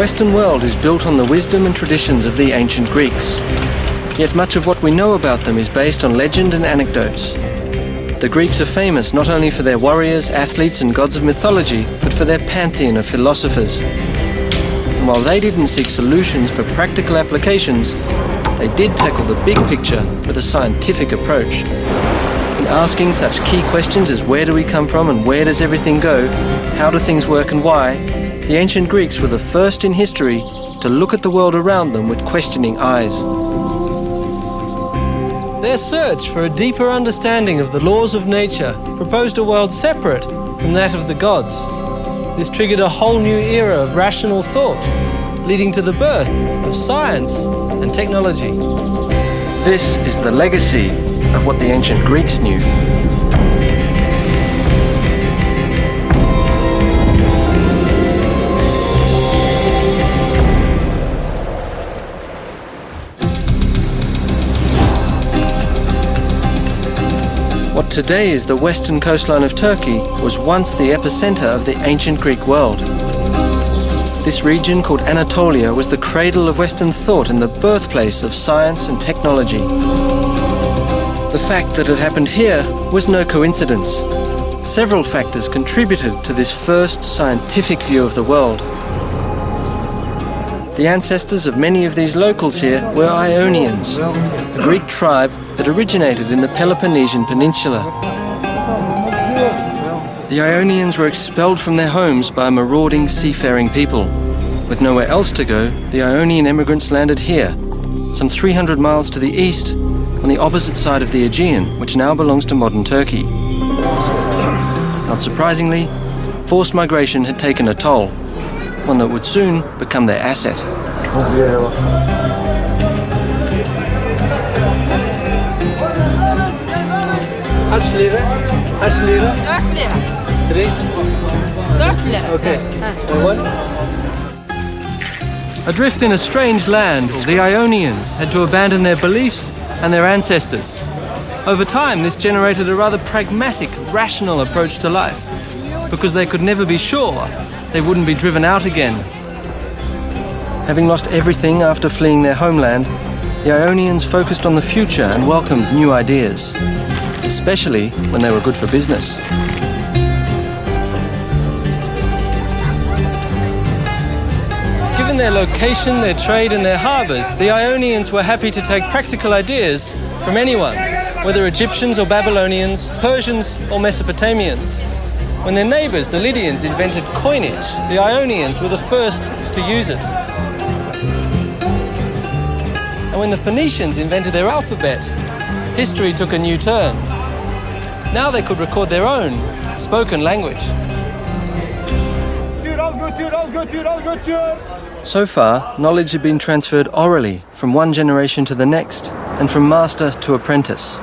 Western world is built on the wisdom and traditions of the ancient Greeks. Yet much of what we know about them is based on legend and anecdotes. The Greeks are famous not only for their warriors, athletes and gods of mythology, but for their pantheon of philosophers. And while they didn't seek solutions for practical applications, they did tackle the big picture with a scientific approach. In asking such key questions as where do we come from and where does everything go, how do things work and why, the ancient Greeks were the first in history to look at the world around them with questioning eyes. Their search for a deeper understanding of the laws of nature proposed a world separate from that of the gods. This triggered a whole new era of rational thought, leading to the birth of science and technology. This is the legacy of what the ancient Greeks knew. What today is the western coastline of Turkey was once the epicenter of the ancient Greek world. This region, called Anatolia, was the cradle of Western thought and the birthplace of science and technology. The fact that it happened here was no coincidence. Several factors contributed to this first scientific view of the world. The ancestors of many of these locals here were Ionians, a Greek tribe that originated in the Peloponnesian Peninsula. The Ionians were expelled from their homes by a marauding seafaring people. With nowhere else to go, the Ionian immigrants landed here, some 300 miles to the east, on the opposite side of the Aegean, which now belongs to modern Turkey. Not surprisingly, forced migration had taken a toll, one that would soon become their asset. Kaç lira? Kaç lira? 4 lira. 3? 4 lira. Okay. What? Adrift in a strange land, the Ionians had to abandon their beliefs and their ancestors. Over time, this generated a rather pragmatic, rational approach to life, because they could never be sure they wouldn't be driven out again. Having lost everything after fleeing their homeland, the Ionians focused on the future and welcomed new ideas, especially when they were good for business. Given their location, their trade and their harbours, the Ionians were happy to take practical ideas from anyone, whether Egyptians or Babylonians, Persians or Mesopotamians. When their neighbours, the Lydians, invented coinage, the Ionians were the first to use it. And when the Phoenicians invented their alphabet, history took a new turn. Now they could record their own spoken language. So far, knowledge had been transferred orally from one generation to the next and from master to apprentice.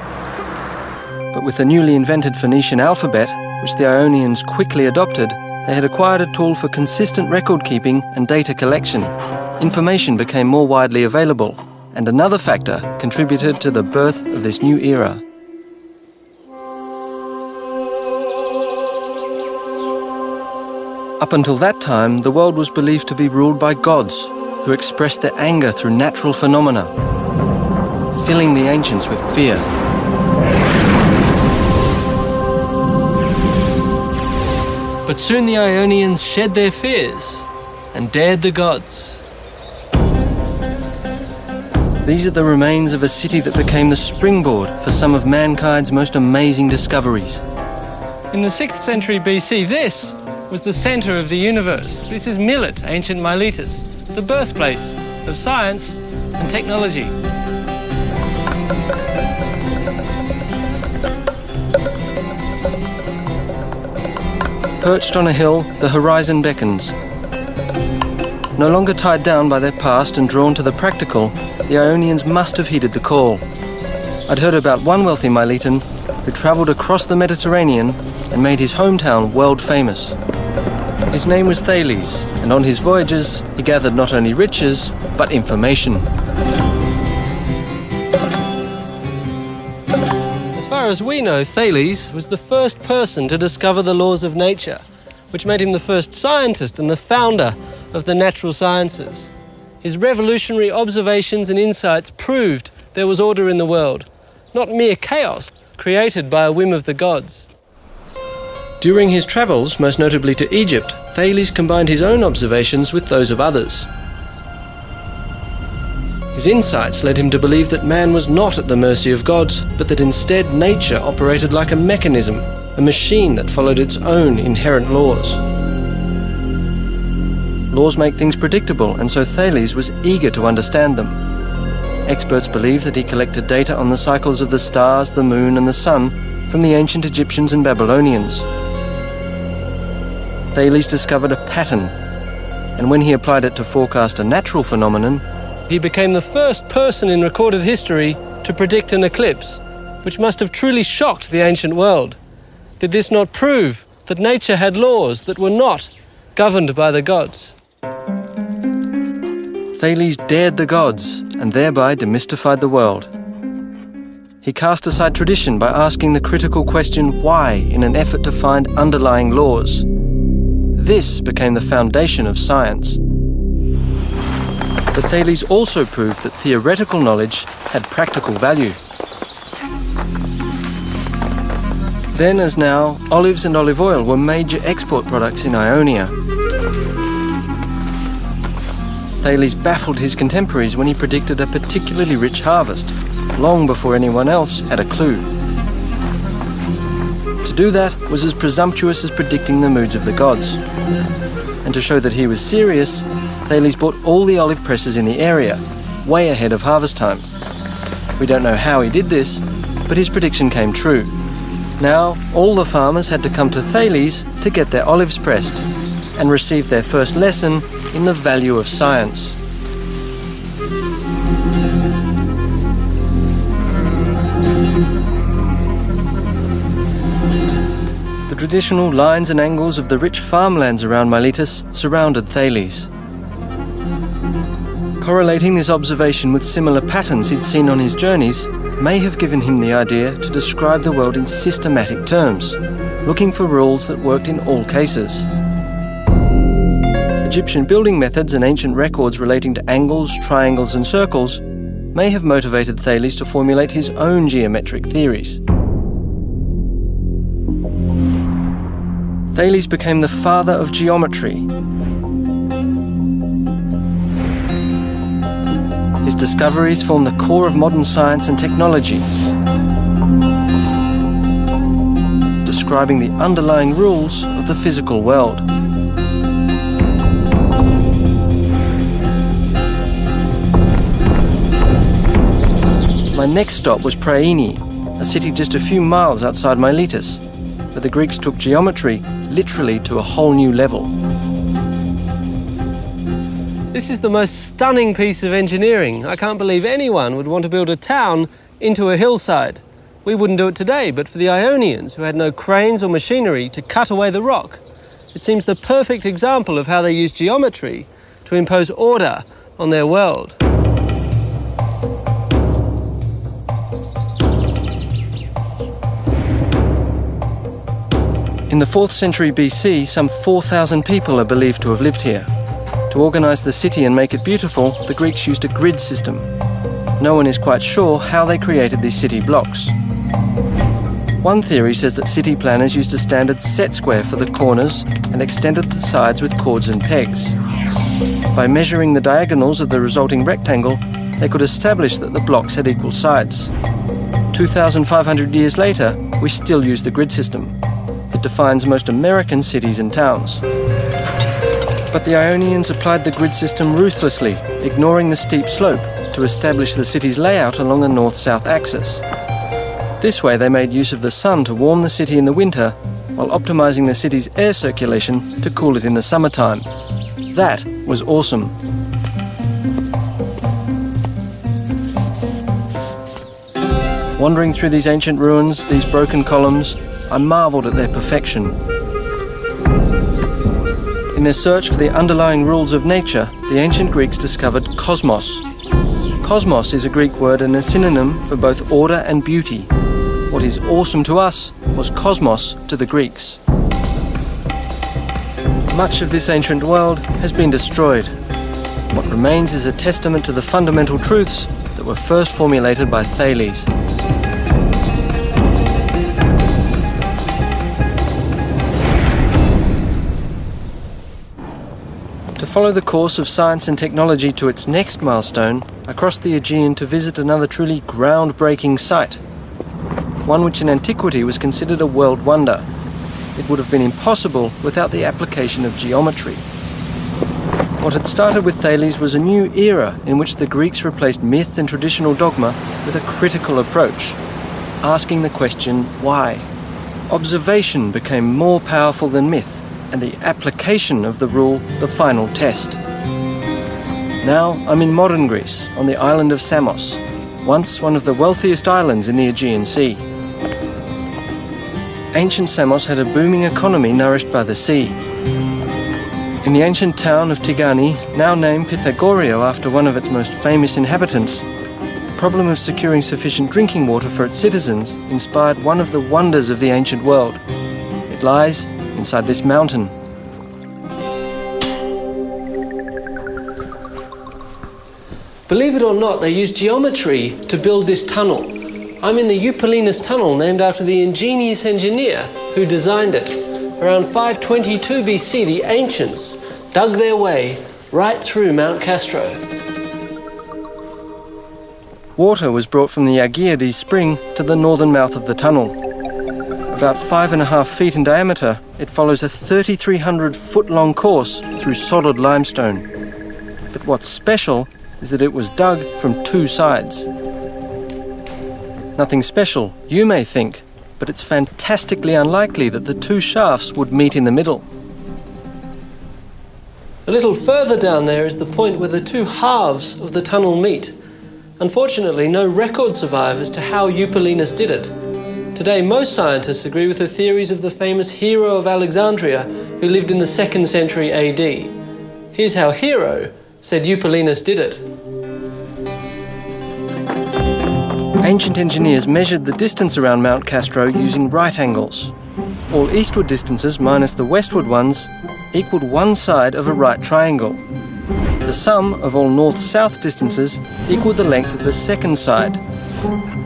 But with the newly invented Phoenician alphabet, which the Ionians quickly adopted, they had acquired a tool for consistent record keeping and data collection. Information became more widely available, and another factor contributed to the birth of this new era. Up until that time, the world was believed to be ruled by gods, who expressed their anger through natural phenomena, filling the ancients with fear. But soon the Ionians shed their fears and dared the gods. These are the remains of a city that became the springboard for some of mankind's most amazing discoveries. In the 6th century BC, this was the center of the universe. This is Milet, ancient Miletus, the birthplace of science and technology. Perched on a hill, the horizon beckons. No longer tied down by their past and drawn to the practical, the Ionians must have heeded the call. I'd heard about one wealthy Miletan who travelled across the Mediterranean and made his hometown world famous. His name was Thales, and on his voyages he gathered not only riches, but information. As far as we know, Thales was the first person to discover the laws of nature, which made him the first scientist and the founder of the natural sciences. His revolutionary observations and insights proved there was order in the world, not mere chaos created by a whim of the gods. During his travels, most notably to Egypt, Thales combined his own observations with those of others. His insights led him to believe that man was not at the mercy of gods, but that instead nature operated like a mechanism, a machine that followed its own inherent laws. Laws make things predictable, and so Thales was eager to understand them. Experts believe that he collected data on the cycles of the stars, the moon, and the sun from the ancient Egyptians and Babylonians. Thales discovered a pattern, and when he applied it to forecast a natural phenomenon, He became the first person in recorded history to predict an eclipse, which must have truly shocked the ancient world. Did this not prove that nature had laws that were not governed by the gods? Thales dared the gods and thereby demystified the world. He cast aside tradition by asking the critical question why in an effort to find underlying laws. This became the foundation of science. But Thales also proved that theoretical knowledge had practical value. Then as now, olives and olive oil were major export products in Ionia. Thales baffled his contemporaries when he predicted a particularly rich harvest, long before anyone else had a clue. To do that was as presumptuous as predicting the moods of the gods. And to show that he was serious, Thales bought all the olive presses in the area, way ahead of harvest time. We don't know how he did this, but his prediction came true. Now, all the farmers had to come to Thales to get their olives pressed and receive their first lesson in the value of science. The traditional lines and angles of the rich farmlands around Miletus surrounded Thales. Correlating this observation with similar patterns he'd seen on his journeys may have given him the idea to describe the world in systematic terms, looking for rules that worked in all cases. Egyptian building methods and ancient records relating to angles, triangles, and circles may have motivated Thales to formulate his own geometric theories. Thales became the father of geometry. His discoveries form the core of modern science and technology, describing the underlying rules of the physical world. My next stop was Priene, a city just a few miles outside Miletus, where the Greeks took geometry literally to a whole new level. This is the most stunning piece of engineering. I can't believe anyone would want to build a town into a hillside. We wouldn't do it today, but for the Ionians, who had no cranes or machinery to cut away the rock, it seems the perfect example of how they used geometry to impose order on their world. In the 4th century BC, some 4,000 people are believed to have lived here. To organise the city and make it beautiful, the Greeks used a grid system. No one is quite sure how they created these city blocks. One theory says that city planners used a standard set square for the corners and extended the sides with cords and pegs. By measuring the diagonals of the resulting rectangle, they could establish that the blocks had equal sides. 2,500 years later, we still use the grid system. It defines most American cities and towns. But the Ionians applied the grid system ruthlessly, ignoring the steep slope, to establish the city's layout along a north-south axis. This way they made use of the sun to warm the city in the winter, while optimizing the city's air circulation to cool it in the summertime. That was awesome. Wandering through these ancient ruins, these broken columns, I marveled at their perfection. In their search for the underlying rules of nature, the ancient Greeks discovered cosmos. Cosmos is a Greek word and a synonym for both order and beauty. What is awesome to us was cosmos to the Greeks. Much of this ancient world has been destroyed. What remains is a testament to the fundamental truths that were first formulated by Thales. To follow the course of science and technology to its next milestone, I crossed the Aegean to visit another truly groundbreaking site, one which in antiquity was considered a world wonder. It would have been impossible without the application of geometry. What had started with Thales was a new era in which the Greeks replaced myth and traditional dogma with a critical approach, asking the question, why? Observation became more powerful than myth, and the application of the rule the final test. Now I'm in modern Greece, on the island of Samos, once one of the wealthiest islands in the Aegean Sea. Ancient Samos had a booming economy nourished by the sea. In the ancient town of Tigani, now named Pythagorio after one of its most famous inhabitants, the problem of securing sufficient drinking water for its citizens inspired one of the wonders of the ancient world. It lies inside this mountain. Believe it or not, they used geometry to build this tunnel. I'm in the Eupolinus tunnel, named after the ingenious engineer who designed it. Around 522 BC, the ancients dug their way right through Mount Castro. Water was brought from the Agiades spring to the northern mouth of the tunnel. About 5.5 feet in diameter, it follows a 3,300-foot-long course through solid limestone. But what's special is that it was dug from two sides. Nothing special, you may think, but it's fantastically unlikely that the two shafts would meet in the middle. A little further down there is the point where the two halves of the tunnel meet. Unfortunately, no record survives as to how Eupolinus did it. Today, most scientists agree with the theories of the famous Hero of Alexandria, who lived in the 2nd century AD. Here's how Hero said Eupolinus did it. Ancient engineers measured the distance around Mount Castro using right angles. All eastward distances minus the westward ones equaled one side of a right triangle. The sum of all north-south distances equaled the length of the second side,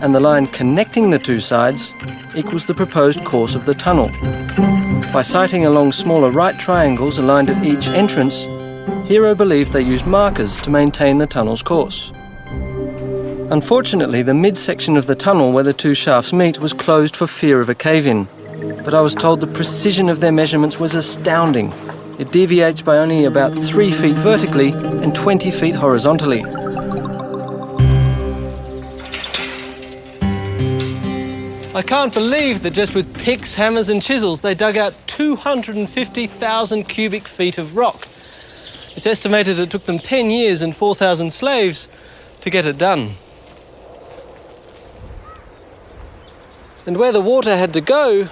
and the line connecting the two sides equals the proposed course of the tunnel. By sighting along smaller right triangles aligned at each entrance, Hero believed they used markers to maintain the tunnel's course. Unfortunately, the midsection of the tunnel where the two shafts meet was closed for fear of a cave-in, but I was told the precision of their measurements was astounding. It deviates by only about 3 feet vertically and 20 feet horizontally. I can't believe that just with picks, hammers and chisels they dug out 250,000 cubic feet of rock. It's estimated it took them 10 years and 4,000 slaves to get it done. And where the water had to go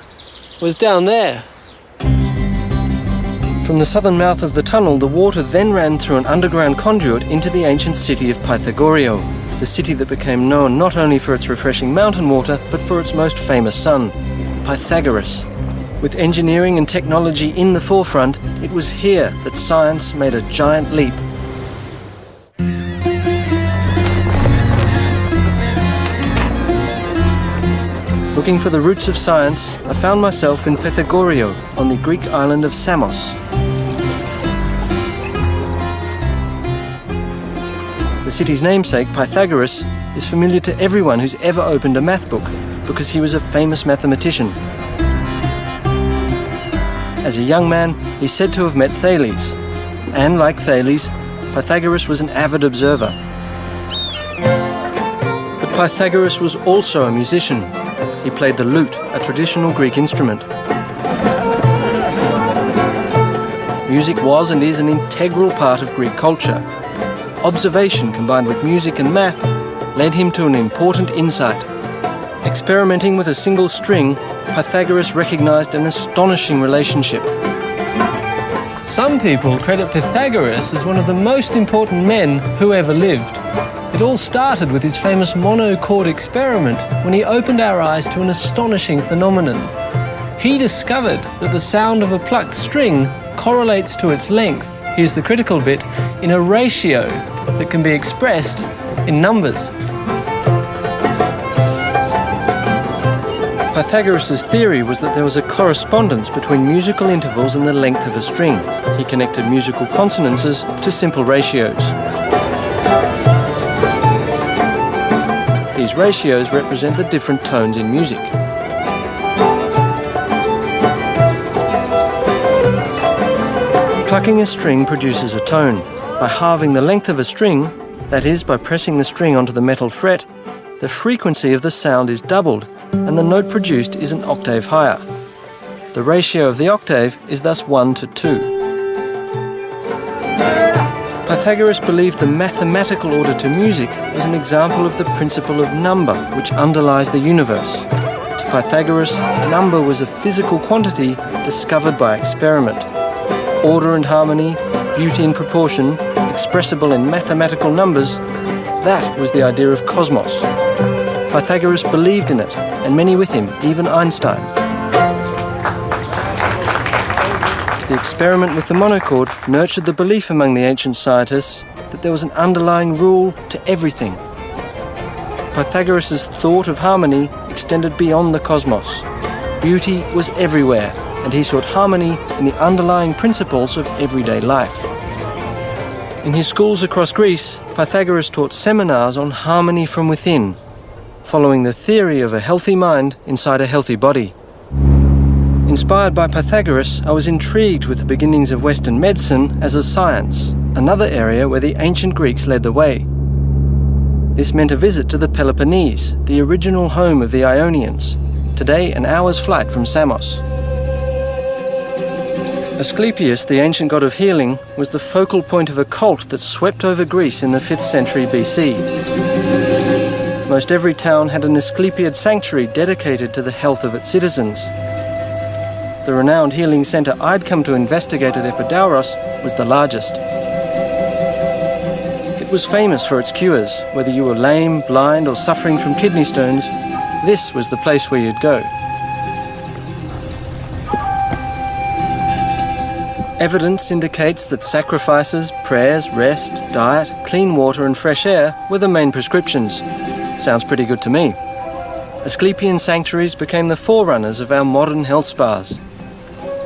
was down there. From the southern mouth of the tunnel, the water then ran through an underground conduit into the ancient city of Pythagorio, the city that became known not only for its refreshing mountain water, but for its most famous son, Pythagoras. With engineering and technology in the forefront, it was here that science made a giant leap. Looking for the roots of science, I found myself in Pythagorio, on the Greek island of Samos. The city's namesake, Pythagoras, is familiar to everyone who's ever opened a math book, because he was a famous mathematician. As a young man, he's said to have met Thales, and like Thales, Pythagoras was an avid observer. But Pythagoras was also a musician. He played the lute, a traditional Greek instrument. Music was and is an integral part of Greek culture. Observation combined with music and math led him to an important insight. Experimenting with a single string, Pythagoras recognized an astonishing relationship. Some people credit Pythagoras as one of the most important men who ever lived. It all started with his famous monochord experiment when he opened our eyes to an astonishing phenomenon. He discovered that the sound of a plucked string correlates to its length, here's the critical bit, in a ratio that can be expressed in numbers. Pythagoras' theory was that there was a correspondence between musical intervals and the length of a string. He connected musical consonances to simple ratios. These ratios represent the different tones in music. Plucking a string produces a tone. By halving the length of a string, that is, by pressing the string onto the metal fret, the frequency of the sound is doubled, and the note produced is an octave higher. The ratio of the octave is thus 1 to 2. Pythagoras believed the mathematical order to music was an example of the principle of number which underlies the universe. To Pythagoras, number was a physical quantity discovered by experiment. Order and harmony, beauty and proportion, expressible in mathematical numbers, that was the idea of cosmos. Pythagoras believed in it, and many with him, even Einstein. The experiment with the monochord nurtured the belief among the ancient scientists that there was an underlying rule to everything. Pythagoras' thought of harmony extended beyond the cosmos. Beauty was everywhere, and he sought harmony in the underlying principles of everyday life. In his schools across Greece, Pythagoras taught seminars on harmony from within, following the theory of a healthy mind inside a healthy body. Inspired by Pythagoras, I was intrigued with the beginnings of Western medicine as a science, another area where the ancient Greeks led the way. This meant a visit to the Peloponnese, the original home of the Ionians, today an hour's flight from Samos. Asclepius, the ancient god of healing, was the focal point of a cult that swept over Greece in the 5th century BC. Most every town had an Asclepiad sanctuary dedicated to the health of its citizens. The renowned healing centre I'd come to investigate at Epidauros was the largest. It was famous for its cures. Whether you were lame, blind or suffering from kidney stones, this was the place where you'd go. Evidence indicates that sacrifices, prayers, rest, diet, clean water and fresh air were the main prescriptions. Sounds pretty good to me. Asclepian sanctuaries became the forerunners of our modern health spas.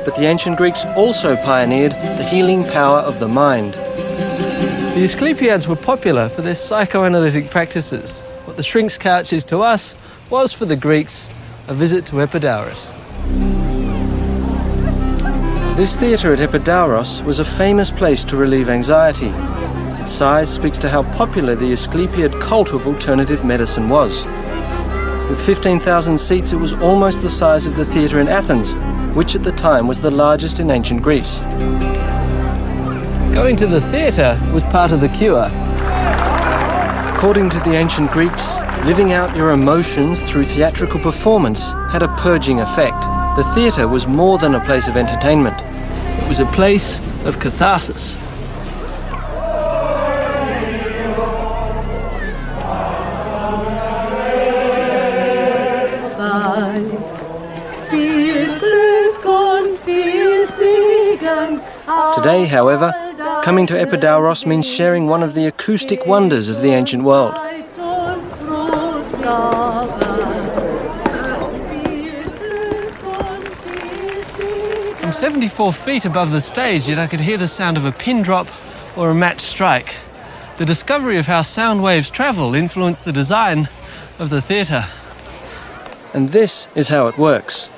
But the ancient Greeks also pioneered the healing power of the mind. The Asclepiads were popular for their psychoanalytic practices. What the shrink's couch is to us was for the Greeks a visit to Epidauros. This theatre at Epidauros was a famous place to relieve anxiety. Its size speaks to how popular the Asclepiad cult of alternative medicine was. With 15,000 seats, it was almost the size of the theatre in Athens, which at the time was the largest in ancient Greece. Going to the theatre was part of the cure. According to the ancient Greeks, living out your emotions through theatrical performance had a purging effect. The theatre was more than a place of entertainment. It was a place of catharsis. Today, however, coming to Epidauros means sharing one of the acoustic wonders of the ancient world. I'm 74 feet above the stage, yet I could hear the sound of a pin drop or a match strike. The discovery of how sound waves travel influenced the design of the theatre. And this is how it works.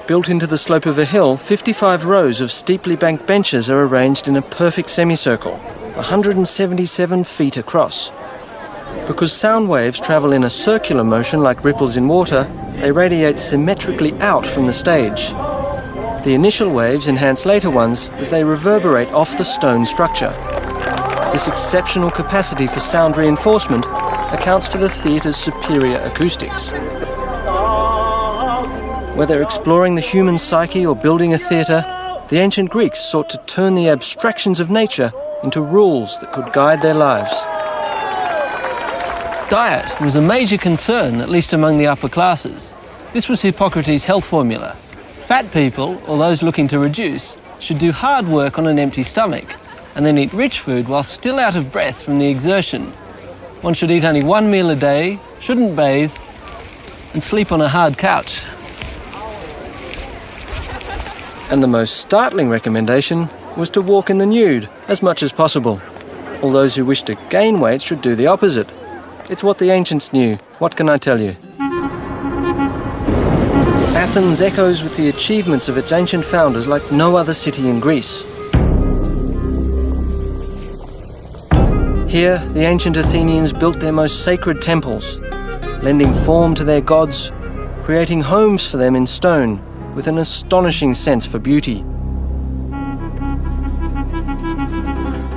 Built into the slope of a hill, 55 rows of steeply banked benches are arranged in a perfect semicircle, 177 feet across. Because sound waves travel in a circular motion like ripples in water, they radiate symmetrically out from the stage. The initial waves enhance later ones as they reverberate off the stone structure. This exceptional capacity for sound reinforcement accounts for the theatre's superior acoustics. Whether exploring the human psyche or building a theatre, the ancient Greeks sought to turn the abstractions of nature into rules that could guide their lives. Diet was a major concern, at least among the upper classes. This was Hippocrates' health formula. Fat people, or those looking to reduce, should do hard work on an empty stomach and then eat rich food while still out of breath from the exertion. One should eat only one meal a day, shouldn't bathe, and sleep on a hard couch. And the most startling recommendation was to walk in the nude as much as possible. All those who wish to gain weight should do the opposite. It's what the ancients knew. What can I tell you? Athens echoes with the achievements of its ancient founders like no other city in Greece. Here, the ancient Athenians built their most sacred temples, lending form to their gods, creating homes for them in stone with an astonishing sense for beauty.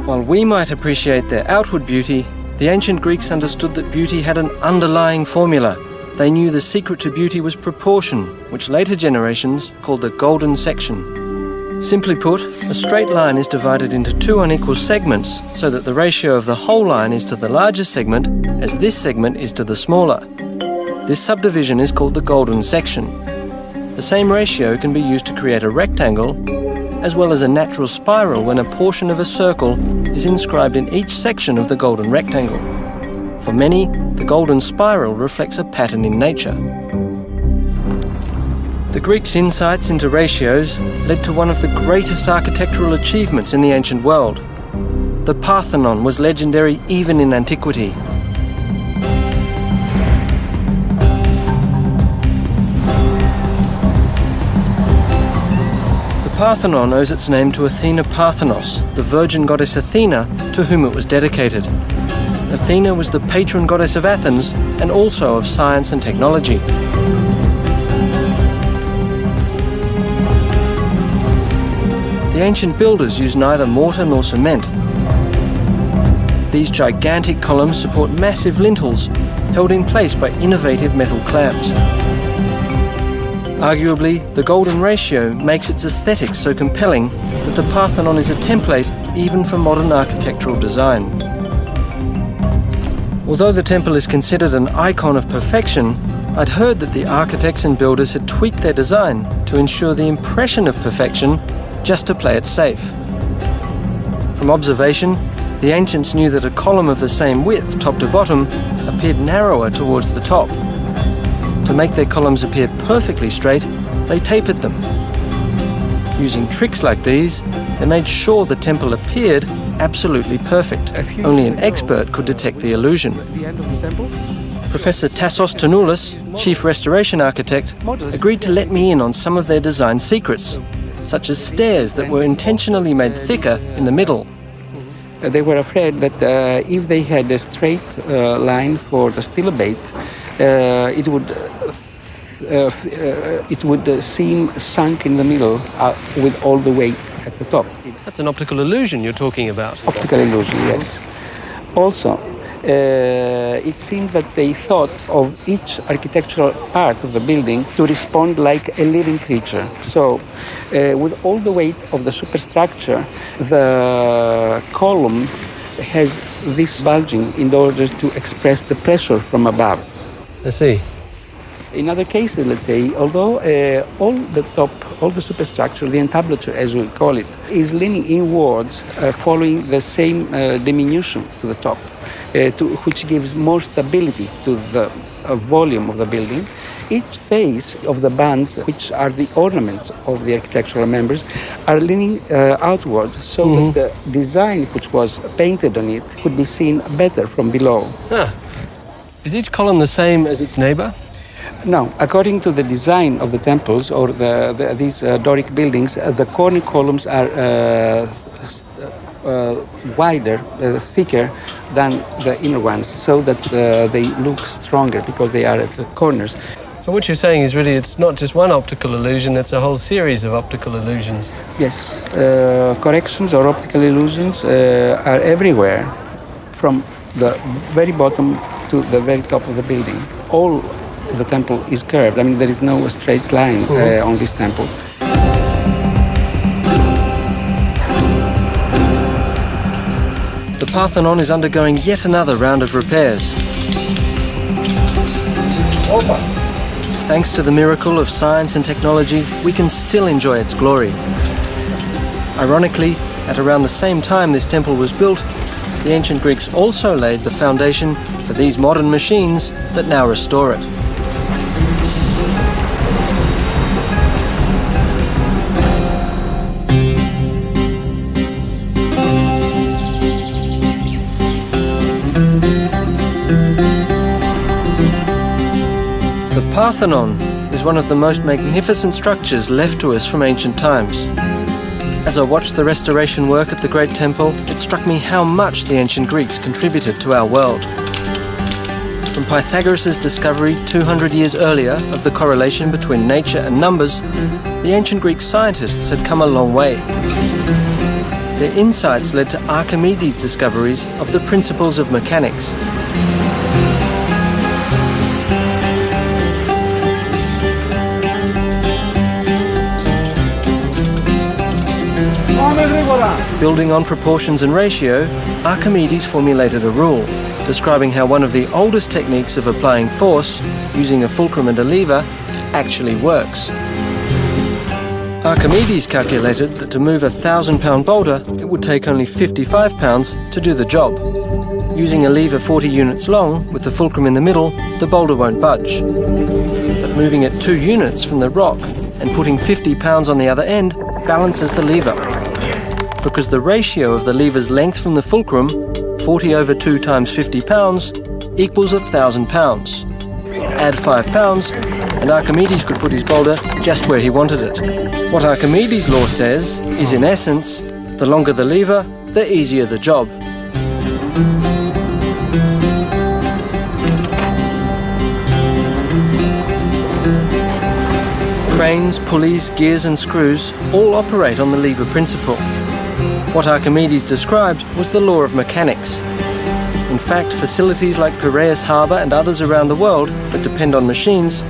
While we might appreciate their outward beauty, the ancient Greeks understood that beauty had an underlying formula. They knew the secret to beauty was proportion, which later generations called the golden section. Simply put, a straight line is divided into two unequal segments so that the ratio of the whole line is to the larger segment as this segment is to the smaller. This subdivision is called the golden section. The same ratio can be used to create a rectangle as well as a natural spiral when a portion of a circle is inscribed in each section of the golden rectangle. For many, the golden spiral reflects a pattern in nature. The Greeks' insights into ratios led to one of the greatest architectural achievements in the ancient world. The Parthenon was legendary even in antiquity. The Parthenon owes its name to Athena Parthenos, the virgin goddess Athena, to whom it was dedicated. Athena was the patron goddess of Athens and also of science and technology. The ancient builders used neither mortar nor cement. These gigantic columns support massive lintels held in place by innovative metal clamps. Arguably, the golden ratio makes its aesthetics so compelling that the Parthenon is a template even for modern architectural design. Although the temple is considered an icon of perfection, I'd heard that the architects and builders had tweaked their design to ensure the impression of perfection just to play it safe. From observation, the ancients knew that a column of the same width, top to bottom, appeared narrower towards the top. To make their columns appear perfectly straight, they tapered them. Using tricks like these, they made sure the temple appeared absolutely perfect. Only an expert could detect the illusion. Professor Tassos Tonoulis, chief restoration architect, agreed to let me in on some of their design secrets, such as stairs that were intentionally made thicker in the middle. They were afraid that if they had a straight line for the stilobate, it would seem sunk in the middle with all the weight at the top. That's an optical illusion you're talking about. Optical illusion, yes. Also, it seemed that they thought of each architectural part of the building to respond like a living creature. So, with all the weight of the superstructure, the column has this bulging in order to express the pressure from above. I see. In other cases, let's say, although all the superstructure, the entablature as we call it, is leaning inwards, following the same diminution to the top, which gives more stability to the volume of the building. Each face of the bands, which are the ornaments of the architectural members, are leaning outwards so that the design which was painted on it could be seen better from below. Ah. Is each column the same as its neighbor? No, according to the design of the temples or these Doric buildings, the corner columns are wider, thicker than the inner ones, so that they look stronger because they are at the corners. So what you're saying is really it's not just one optical illusion, it's a whole series of optical illusions. Yes, corrections or optical illusions are everywhere, from the very bottom to the very top of the building. All the temple is curved. I mean, there is no straight line on this temple. The Parthenon is undergoing yet another round of repairs. Thanks to the miracle of science and technology, we can still enjoy its glory. Ironically, at around the same time this temple was built, the ancient Greeks also laid the foundation for these modern machines that now restore it. The Parthenon is one of the most magnificent structures left to us from ancient times. As I watched the restoration work at the Great Temple, it struck me how much the ancient Greeks contributed to our world. From Pythagoras' discovery 200 years earlier of the correlation between nature and numbers, the ancient Greek scientists had come a long way. Their insights led to Archimedes' discoveries of the principles of mechanics. Building on proportions and ratio, Archimedes formulated a rule describing how one of the oldest techniques of applying force, using a fulcrum and a lever, actually works. Archimedes calculated that to move a 1,000-pound boulder, it would take only 55 pounds to do the job. Using a lever 40 units long, with the fulcrum in the middle, the boulder won't budge. But moving it 2 units from the rock and putting 50 pounds on the other end balances the lever. Because the ratio of the lever's length from the fulcrum, 40 over 2 times 50 pounds, equals 1,000 pounds. Add 5 pounds, and Archimedes could put his boulder just where he wanted it. What Archimedes' law says is, in essence, the longer the lever, the easier the job. Cranes, pulleys, gears and screws all operate on the lever principle. What Archimedes described was the law of mechanics. In fact, facilities like Piraeus Harbour and others around the world that depend on machines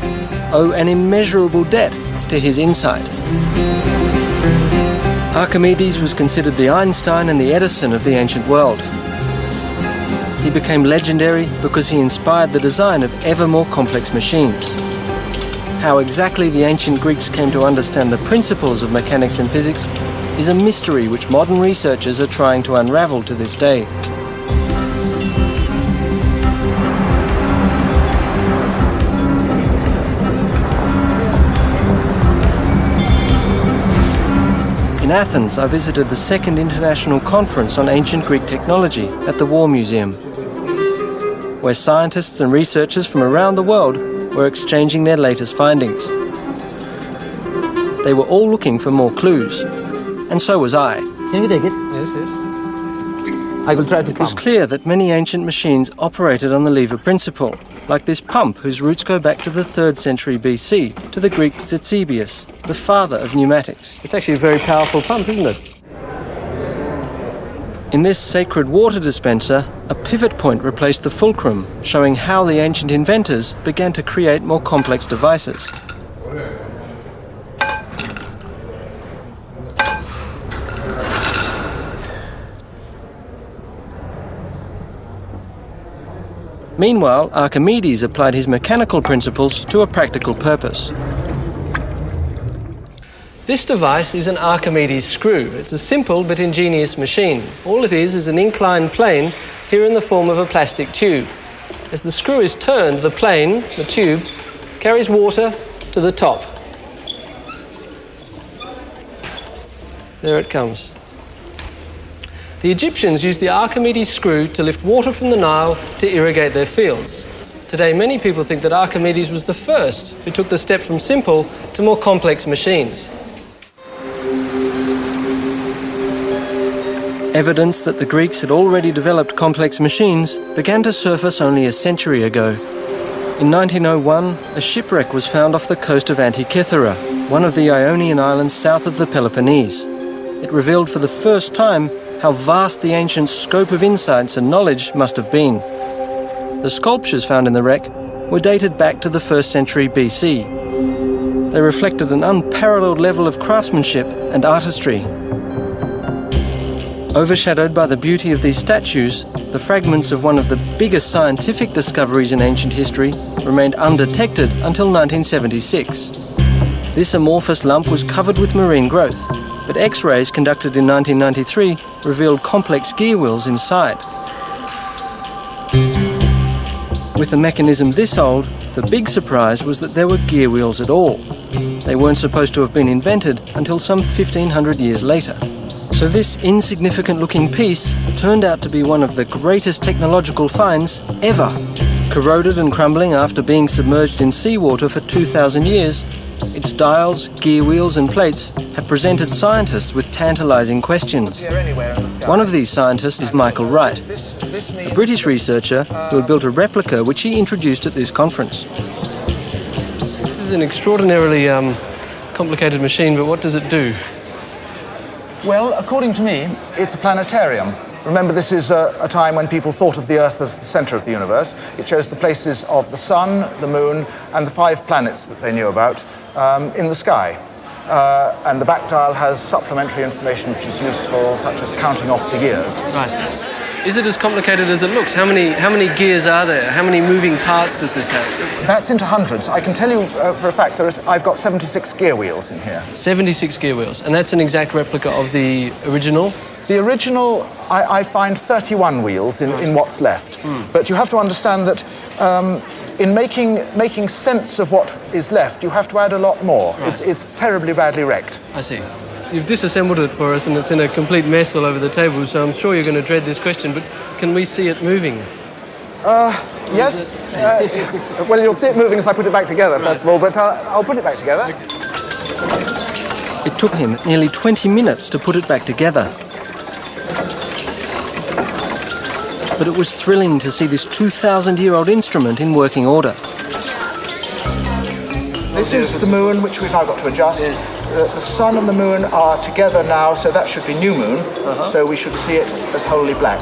owe an immeasurable debt to his insight. Archimedes was considered the Einstein and the Edison of the ancient world. He became legendary because he inspired the design of ever more complex machines. How exactly the ancient Greeks came to understand the principles of mechanics and physics is a mystery which modern researchers are trying to unravel to this day. In Athens, I visited the second International Conference on Ancient Greek Technology at the War Museum, where scientists and researchers from around the world were exchanging their latest findings. They were all looking for more clues, and so was I. Can you take it? Yes, yes. I will try to It was clear that many ancient machines operated on the lever principle, like this pump whose roots go back to the 3rd century BC, to the Greek Zitzebius, the father of pneumatics. It's actually a very powerful pump, isn't it? In this sacred water dispenser, a pivot point replaced the fulcrum, showing how the ancient inventors began to create more complex devices. Meanwhile, Archimedes applied his mechanical principles to a practical purpose. This device is an Archimedes screw. It's a simple but ingenious machine. All it is an inclined plane, here in the form of a plastic tube. As the screw is turned, the plane, the tube, carries water to the top. There it comes. The Egyptians used the Archimedes screw to lift water from the Nile to irrigate their fields. Today, many people think that Archimedes was the first who took the step from simple to more complex machines. Evidence that the Greeks had already developed complex machines began to surface only a century ago. In 1901, a shipwreck was found off the coast of Antikythera, one of the Ionian islands south of the Peloponnese. It revealed for the first time how vast the ancient scope of insights and knowledge must have been. The sculptures found in the wreck were dated back to the 1st century BC. They reflected an unparalleled level of craftsmanship and artistry. Overshadowed by the beauty of these statues, the fragments of one of the biggest scientific discoveries in ancient history remained undetected until 1976. This amorphous lump was covered with marine growth, but X-rays conducted in 1993 revealed complex gear wheels inside. With a mechanism this old, the big surprise was that there were gear wheels at all. They weren't supposed to have been invented until some 1,500 years later. So this insignificant-looking piece turned out to be one of the greatest technological finds ever. Corroded and crumbling after being submerged in seawater for 2,000 years, its dials, gear wheels and plates have presented scientists with tantalising questions. One of these scientists is Michael Wright, a British researcher who had built a replica which he introduced at this conference. This is an extraordinarily complicated machine, but what does it do? Well, according to me, it's a planetarium. Remember, this is a time when people thought of the Earth as the centre of the universe. It shows the places of the Sun, the Moon, and the 5 planets that they knew about in the sky. And the back dial has supplementary information which is useful, such as counting off the years. Right. Is it as complicated as it looks? How many gears are there? How many moving parts does this have? That's into hundreds. I can tell you for a fact I've got 76 gear wheels in here. 76 gear wheels, and that's an exact replica of the original? The original, I find 31 wheels in what's left. But you have to understand that in making sense of what is left, you have to add a lot more. Right. It's terribly badly wrecked. I see. You've disassembled it for us and it's in a complete mess all over the table, so I'm sure you're going to dread this question, but can we see it moving? Yes. Well, you'll see it moving as I put it back together, first of all, but I'll put it back together. It took him nearly 20 minutes to put it back together. But it was thrilling to see this 2,000-year-old instrument in working order. This is the moon, which we've now got to adjust. The sun and the moon are together now, so that should be new moon. So we should see it as wholly black.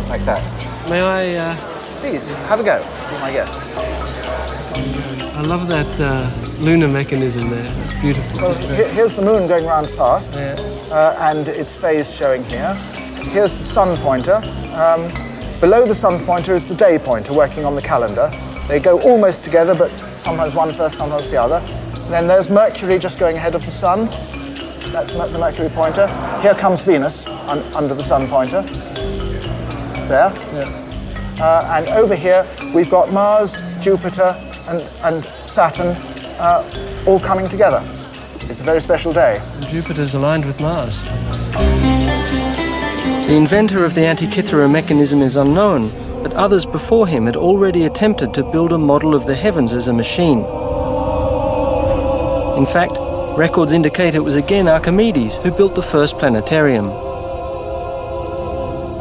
Like that. May I... Please, have a go. Be my guest. I love that lunar mechanism there. It's beautiful. Well, here's the moon going round fast, and its phase showing here. Here's the sun pointer. Below the sun pointer is the day pointer working on the calendar. They go almost together, but sometimes one first, sometimes the other. And then there's Mercury just going ahead of the sun. That's the Mercury pointer. Here comes Venus under the sun pointer. There. Yeah. And over here we've got Mars, Jupiter, and Saturn all coming together. It's a very special day. And Jupiter's aligned with Mars. The inventor of the Antikythera mechanism is unknown, but others before him had already attempted to build a model of the heavens as a machine. In fact, records indicate it was again Archimedes who built the first planetarium.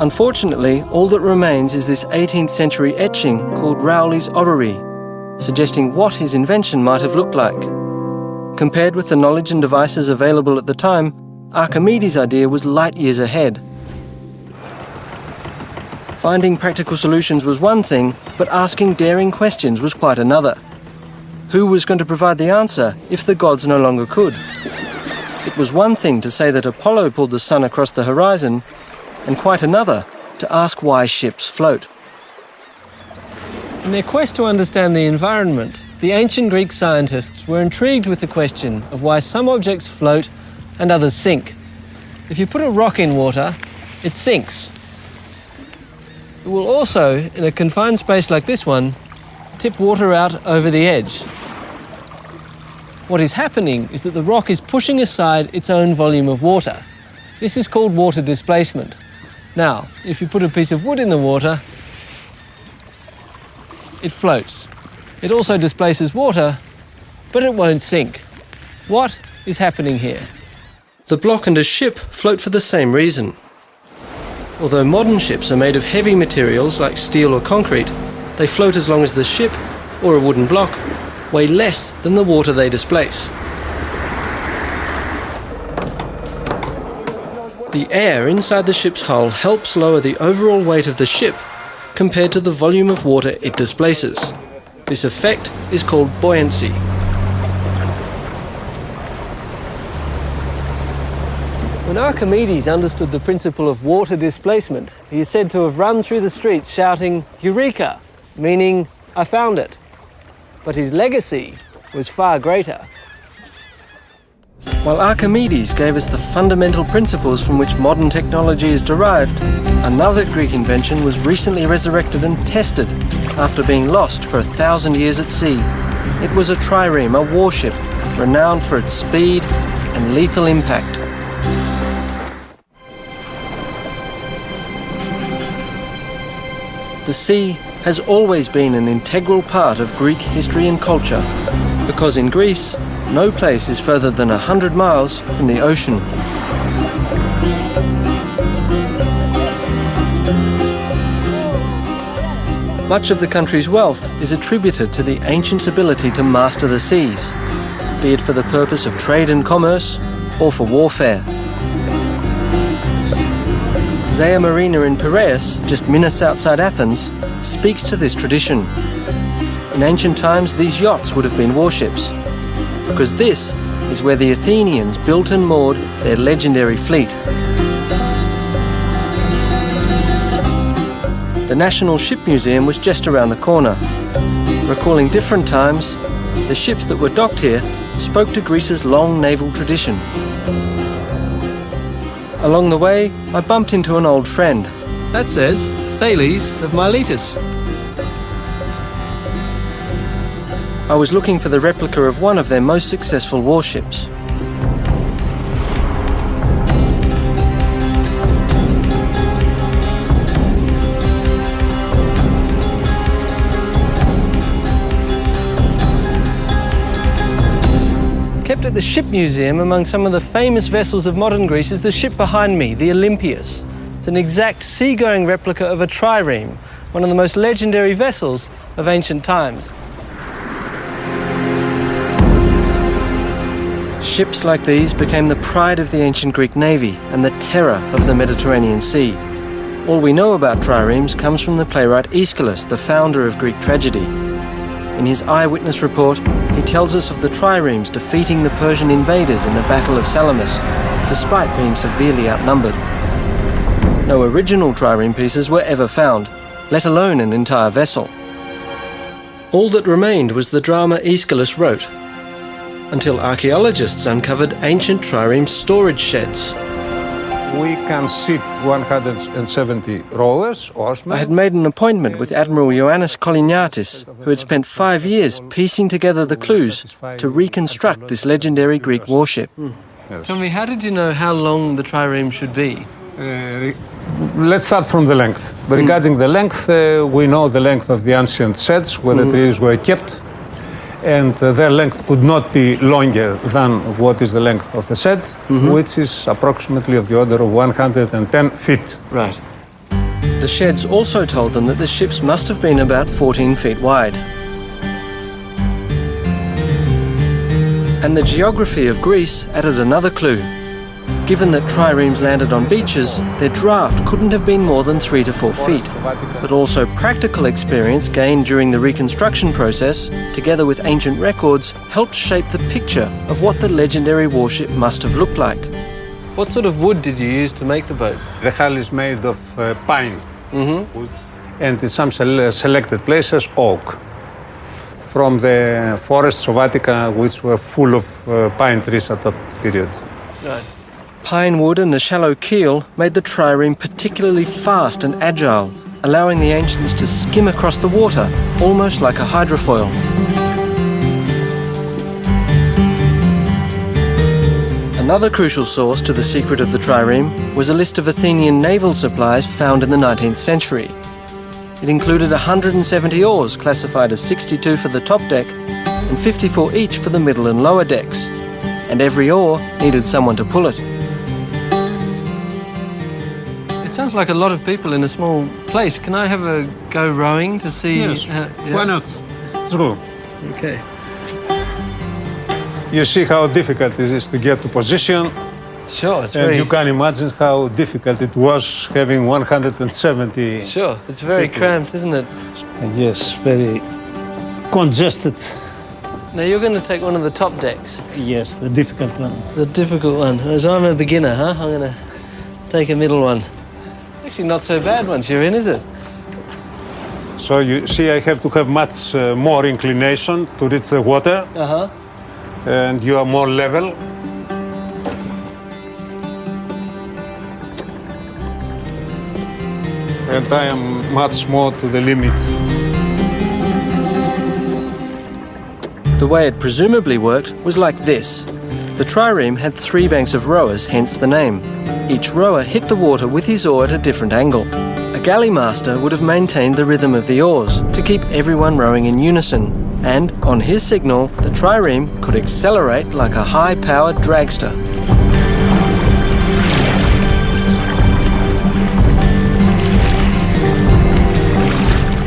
Unfortunately, all that remains is this 18th century etching called Rowley's Orrery, suggesting what his invention might have looked like. Compared with the knowledge and devices available at the time, Archimedes' idea was light years ahead. Finding practical solutions was one thing, but asking daring questions was quite another. Who was going to provide the answer if the gods no longer could? It was one thing to say that Apollo pulled the sun across the horizon, and quite another to ask why ships float. In their quest to understand the environment, the ancient Greek scientists were intrigued with the question of why some objects float and others sink. If you put a rock in water, it sinks. It will also, in a confined space like this one, tip water out over the edge. What is happening is that the rock is pushing aside its own volume of water. This is called water displacement. Now, if you put a piece of wood in the water, it floats. It also displaces water, but it won't sink. What is happening here? The block and a ship float for the same reason. Although modern ships are made of heavy materials like steel or concrete, they float as long as the ship, or a wooden block, weigh less than the water they displace. The air inside the ship's hull helps lower the overall weight of the ship compared to the volume of water it displaces. This effect is called buoyancy. When Archimedes understood the principle of water displacement, he is said to have run through the streets shouting, "Eureka!" meaning, "I found it." But his legacy was far greater. While Archimedes gave us the fundamental principles from which modern technology is derived, another Greek invention was recently resurrected and tested after being lost for 1,000 years at sea. It was a trireme, a warship, renowned for its speed and lethal impact. The sea has always been an integral part of Greek history and culture, because in Greece, no place is further than 100 miles from the ocean. Much of the country's wealth is attributed to the ancients' ability to master the seas, be it for the purpose of trade and commerce or for warfare. Zea Marina in Piraeus, just minutes outside Athens, speaks to this tradition. In ancient times, these yachts would have been warships, because this is where the Athenians built and moored their legendary fleet. The National Ship Museum was just around the corner. Recalling different times, the ships that were docked here spoke to Greece's long naval tradition. Along the way, I bumped into an old friend. That says Thales of Miletus. I was looking for the replica of one of their most successful warships. Kept at the Ship Museum among some of the famous vessels of modern Greece is the ship behind me, the Olympias. It's an exact seagoing replica of a trireme, one of the most legendary vessels of ancient times. Ships like these became the pride of the ancient Greek navy and the terror of the Mediterranean Sea. All we know about triremes comes from the playwright Aeschylus, the founder of Greek tragedy. In his eyewitness report, he tells us of the triremes defeating the Persian invaders in the Battle of Salamis, despite being severely outnumbered. No original trireme pieces were ever found, let alone an entire vessel. All that remained was the drama Aeschylus wrote, until archaeologists uncovered ancient trireme storage sheds. We can sit 170 rowers, oarsmen. I had made an appointment with Admiral Ioannis Koliniatis, who had spent 5 years piecing together the clues to reconstruct this legendary Greek warship. Yes. Tell me, how did you know how long the trireme should be? Let's start from the length. Regarding the length, we know the length of the ancient sheds where the trees were kept, and their length could not be longer than what is the length of the shed, which is approximately of the order of 110 feet. Right. The sheds also told them that the ships must have been about 14 feet wide. And the geography of Greece added another clue. Given that triremes landed on beaches, their draft couldn't have been more than 3 to 4 feet. But also practical experience gained during the reconstruction process, together with ancient records, helped shape the picture of what the legendary warship must have looked like. What sort of wood did you use to make the boat? The hull is made of pine wood, and in some selected places, oak, from the forests of Attica, which were full of pine trees at that period. Right. Pine wood and a shallow keel made the trireme particularly fast and agile, allowing the ancients to skim across the water, almost like a hydrofoil. Another crucial source to the secret of the trireme was a list of Athenian naval supplies found in the 19th century. It included 170 oars, classified as 62 for the top deck and 54 each for the middle and lower decks, and every oar needed someone to pull it. It sounds like a lot of people in a small place. Can I have a go rowing to see? Yes, yeah? why not? Let's go. Okay. You see how difficult it is to get to position, Sure, it's and very... you can imagine how difficult it was having 170. Sure, it's very people. cramped, isn't it? Yes, very congested. Now you're going to take one of the top decks. Yes, the difficult one. The difficult one. As I'm a beginner, huh? I'm going to take a middle one. It's actually not so bad once you're in, is it? So you see, I have to have much more inclination to reach the water, Uh-huh. and you are more level. and I am much more to the limit. The way it presumably worked was like this. The trireme had 3 banks of rowers, hence the name. Each rower hit the water with his oar at a different angle. A galley master would have maintained the rhythm of the oars to keep everyone rowing in unison. And on his signal, the trireme could accelerate like a high-powered dragster.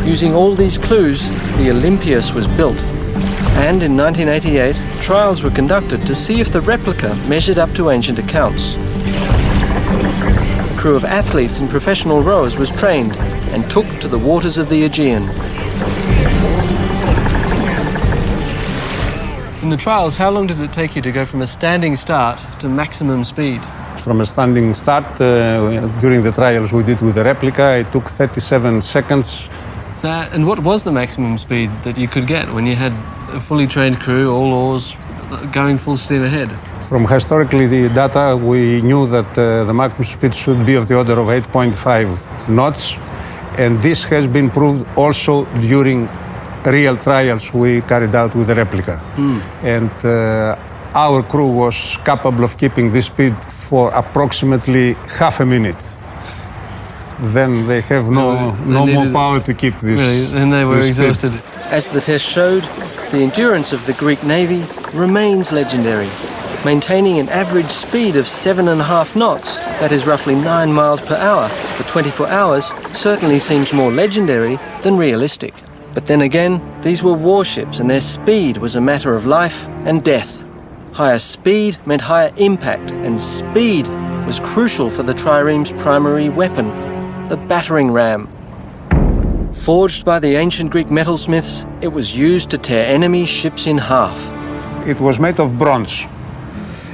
Using all these clues, the Olympias was built. And in 1988, trials were conducted to see if the replica measured up to ancient accounts. A crew of athletes and professional rowers was trained and took to the waters of the Aegean. In the trials, how long did it take you to go from a standing start to maximum speed? From a standing start, during the trials we did with the replica, it took 37 seconds. And what was the maximum speed that you could get when you had a fully trained crew, all oars, going full steam ahead? From historically the data, we knew that the maximum speed should be of the order of 8.5 knots, and this has been proved also during real trials we carried out with the replica. And our crew was capable of keeping this speed for approximately half a minute. Then they have no more power to keep this. Really, and they were exhausted. As the test showed, the endurance of the Greek navy remains legendary. Maintaining an average speed of 7.5 knots, that is roughly 9 miles per hour, for 24 hours certainly seems more legendary than realistic. But then again, these were warships and their speed was a matter of life and death. Higher speed meant higher impact, and speed was crucial for the trireme's primary weapon, the battering ram. Forged by the ancient Greek metalsmiths, it was used to tear enemy ships in half. It was made of bronze.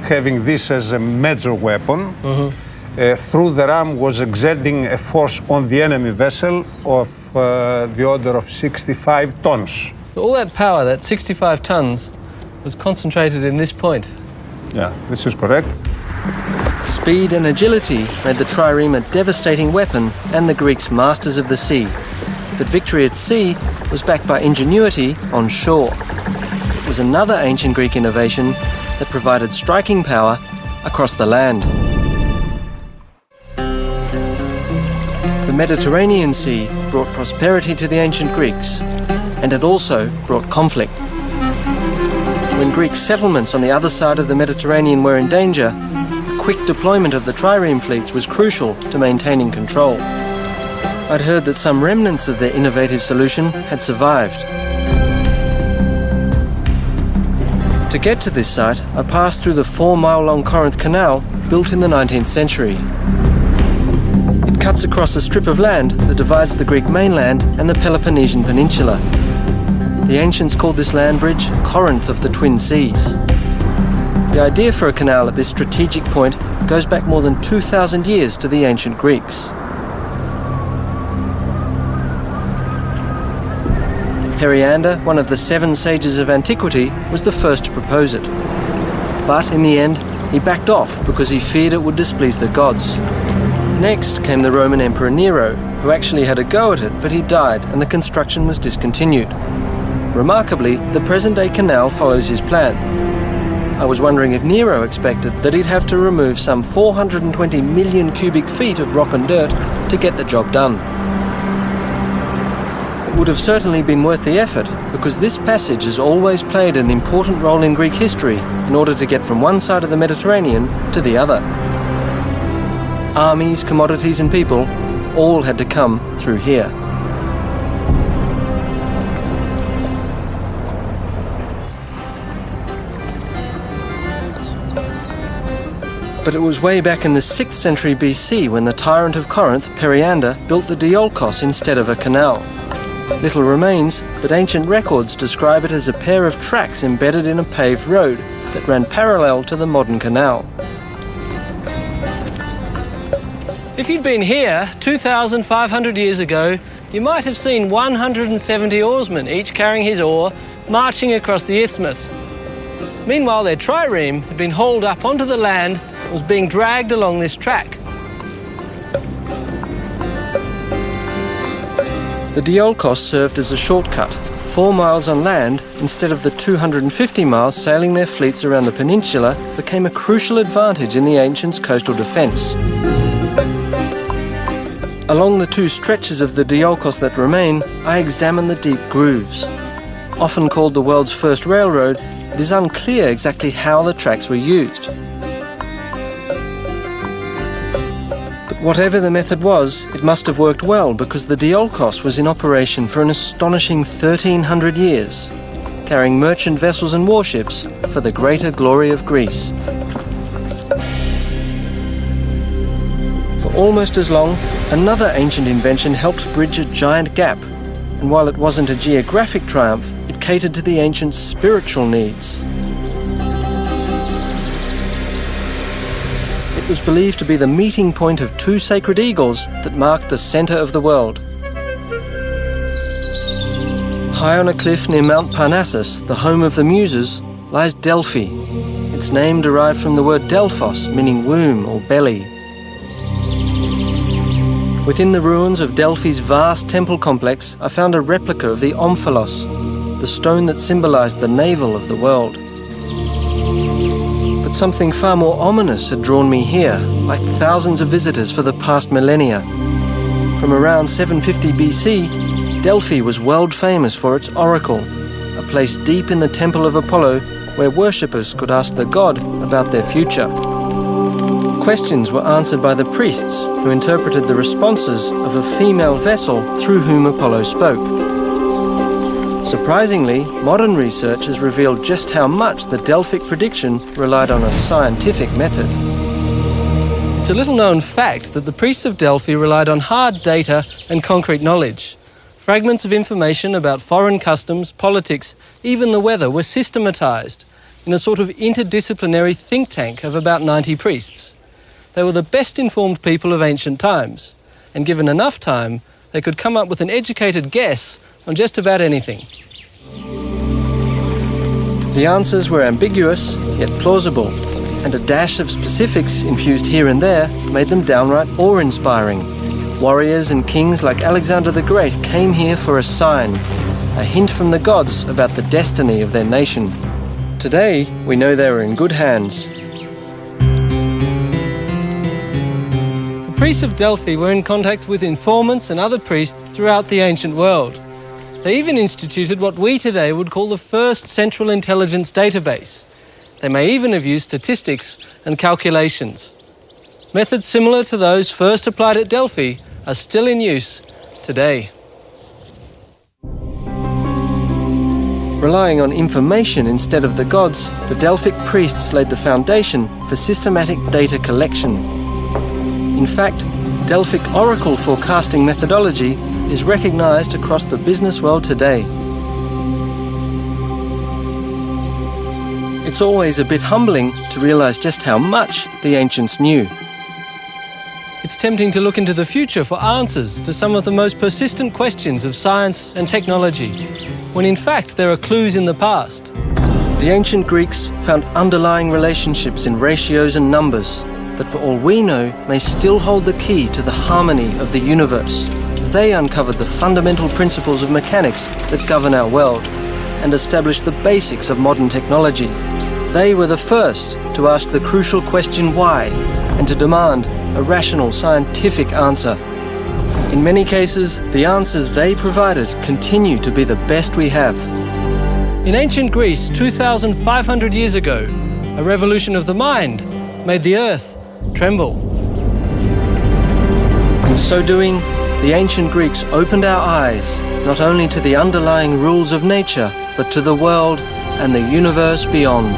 Having this as a major weapon, through the ram was exerting a force on the enemy vessel of the order of 65 tons. So all that power, that 65 tons, was concentrated in this point. Yeah, this is correct. Speed and agility made the trireme a devastating weapon and the Greeks masters of the sea. But victory at sea was backed by ingenuity on shore. It was another ancient Greek innovation that provided striking power across the land. The Mediterranean Sea brought prosperity to the ancient Greeks, and it also brought conflict. When Greek settlements on the other side of the Mediterranean were in danger, a quick deployment of the trireme fleets was crucial to maintaining control. I'd heard that some remnants of their innovative solution had survived. To get to this site, I passed through the 4-mile-long Corinth Canal built in the 19th century. It cuts across a strip of land that divides the Greek mainland and the Peloponnesian Peninsula. The ancients called this land bridge Corinth of the Twin Seas. The idea for a canal at this strategic point goes back more than 2,000 years to the ancient Greeks. Periander, one of the 7 sages of antiquity, was the first to propose it. But in the end, he backed off because he feared it would displease the gods. Next came the Roman Emperor Nero, who actually had a go at it, but he died and the construction was discontinued. Remarkably, the present-day canal follows his plan. I was wondering if Nero expected that he'd have to remove some 420 million cubic feet of rock and dirt to get the job done. It would have certainly been worth the effort, because this passage has always played an important role in Greek history in order to get from one side of the Mediterranean to the other. Armies, commodities and people all had to come through here. But it was way back in the 6th century BC when the tyrant of Corinth, Periander, built the Diolkos instead of a canal. Little remains, but ancient records describe it as a pair of tracks embedded in a paved road that ran parallel to the modern canal. If you'd been here 2,500 years ago, you might have seen 170 oarsmen, each carrying his oar, marching across the isthmus. Meanwhile, their trireme had been hauled up onto the land and was being dragged along this track. The Diolkos served as a shortcut. 4 miles on land, instead of the 250 miles sailing their fleets around the peninsula, became a crucial advantage in the ancients' coastal defence. Along the 2 stretches of the Diolkos that remain, I examine the deep grooves. Often called the world's first railroad, it is unclear exactly how the tracks were used. But whatever the method was, it must have worked well, because the Diolkos was in operation for an astonishing 1,300 years, carrying merchant vessels and warships for the greater glory of Greece. For almost as long, another ancient invention helped bridge a giant gap, and while it wasn't a geographic triumph, it catered to the ancients' spiritual needs. It was believed to be the meeting point of 2 sacred eagles that marked the centre of the world. High on a cliff near Mount Parnassus, the home of the Muses, lies Delphi. Its name derived from the word Delphos, meaning womb or belly. Within the ruins of Delphi's vast temple complex, I found a replica of the omphalos, the stone that symbolized the navel of the world. But something far more ominous had drawn me here, like thousands of visitors for the past millennia. From around 750 BC, Delphi was world famous for its oracle, a place deep in the temple of Apollo where worshippers could ask the god about their future. Questions were answered by the priests, who interpreted the responses of a female vessel through whom Apollo spoke. Surprisingly, modern research has revealed just how much the Delphic prediction relied on a scientific method. It's a little-known fact that the priests of Delphi relied on hard data and concrete knowledge. Fragments of information about foreign customs, politics, even the weather were systematized in a sort of interdisciplinary think tank of about 90 priests. They were the best-informed people of ancient times, and given enough time, they could come up with an educated guess on just about anything. The answers were ambiguous, yet plausible, and a dash of specifics infused here and there made them downright awe-inspiring. Warriors and kings like Alexander the Great came here for a sign, a hint from the gods about the destiny of their nation. Today, we know they were in good hands. The priests of Delphi were in contact with informants and other priests throughout the ancient world. They even instituted what we today would call the first central intelligence database. They may even have used statistics and calculations. Methods similar to those first applied at Delphi are still in use today. Relying on information instead of the gods, the Delphic priests laid the foundation for systematic data collection. In fact, Delphic oracle forecasting methodology is recognized across the business world today. It's always a bit humbling to realize just how much the ancients knew. It's tempting to look into the future for answers to some of the most persistent questions of science and technology, when in fact there are clues in the past. The ancient Greeks found underlying relationships in ratios and numbers that, for all we know, may still hold the key to the harmony of the universe. They uncovered the fundamental principles of mechanics that govern our world and established the basics of modern technology. They were the first to ask the crucial question why and to demand a rational scientific answer. In many cases, the answers they provided continue to be the best we have. In ancient Greece, 2,500 years ago, a revolution of the mind made the earth tremble. In so doing, the ancient Greeks opened our eyes not only to the underlying rules of nature, but to the world and the universe beyond.